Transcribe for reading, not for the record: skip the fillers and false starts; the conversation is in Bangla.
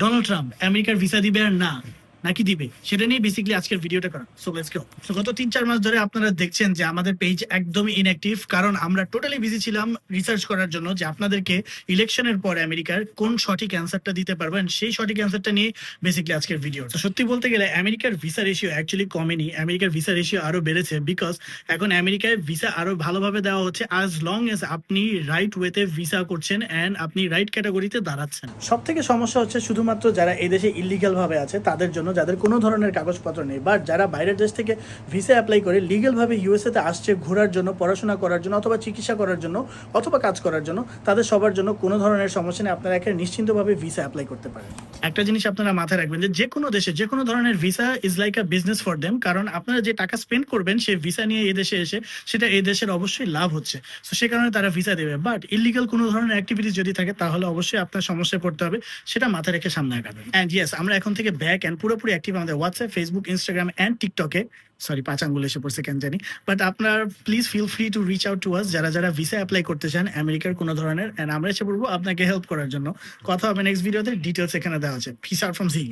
ডোনাল্ড ট্রাম্প আমেরিকার ভিসা দিবে আর না নাকি দিবে সেটা নিয়ে বেসিক্যালি আজকের ভিডিওটা করা। So let's go. সো গত 3-4 মাস ধরে আপনারা দেখছেন যে আমাদের পেজ একদমই ইনঅ্যাক্টিভ, কারণ আমরা টোটালি বিজি ছিলাম রিসার্চ করার জন্য যে আপনাদেরকে ইলেকশনের পরে আমেরিকার কোন সঠিক অ্যান্সারটা দিতে পারবেন, সেই সঠিক অ্যান্সারটা নিয়ে বেসিক্যালি আজকের ভিডিও। তো সত্যি বলতে গেলে আমেরিকার ভিসা রেশিও অ্যাকচুয়ালি কমেনি, আমেরিকার ভিসা রেশিও আরো বেড়েছে, বিকজ এখন আমেরিকায় ভিসা আরো ভালোভাবে দেওয়া হচ্ছে আজ লং এজ আপনি রাইট ওয়েতে ভিসা করছেন অ্যান্ড আপনি রাইট ক্যাটাগরিতে দাঁড়াচ্ছেন। সব থেকে সমস্যা হচ্ছে শুধুমাত্র যারা এদেশে ইলিগাল ভাবে আছে তাদের জন্য, যাদের কোনো ধরনের কাগজপত্র নেই, বাট যারা বাইরের দেশ থেকে ভিসা অ্যাপ্লাই করে লিগেল ভাবে ইউএসএ তে আসছে ঘোরার জন্য, পড়াশোনা করার জন্য, অথবা চিকিৎসা করার জন্য, অথবা কাজ করার জন্য, তাদের সবার জন্য কোনো ধরনের সমস্যা নেই, আপনারা এখানে নিশ্চিন্তভাবে ভিসা অ্যাপ্লাই করতে পারেন। একটা জিনিস আপনারা মাথায় রাখবেন যে যে কোনো দেশে যে কোনো ধরনের visa is like a business for them, কারণ আপনারা যে টাকা স্পেন্ড করবেন সেই ভিসা নিয়ে এই দেশে এসে সেটা এই দেশের অবশ্যই লাভ হচ্ছে, তো সে কারণে তারা ভিসা দেবে। বাট ইলিগাল কোনো ধরনের অ্যাক্টিভিটিস যদি থাকে তাহলে অবশ্যই আপনার সমস্যায় পড়তে হবে, সেটা মাথায় রেখে সামনে আগাবেন। অ্যান্ড ইয়েস, আমরা এখন থেকে ব্যাক অ্যান্ড পুরোপুরি অ্যাক্টিভ আমাদের হোয়াটসঅ্যাপ, ফেসবুক, ইনস্টাগ্রাম অ্যান্ড টিকটকে। সরি, 5 আঙ্গুল এসে পড়ছে কেন জানি, বাট আপনার please feel free to reach out to us যারা যারা ভিসা অ্যাপ্লাই করতে চান আমেরিকার কোনো ধরনের, অ্যান্ড আমরা এসে পড়বো আপনাকে হেল্প করার জন্য। কথা হবে নেক্সট ভিডিওতে, ডিটেলস এখানে দেওয়া আছে। Piece out from G.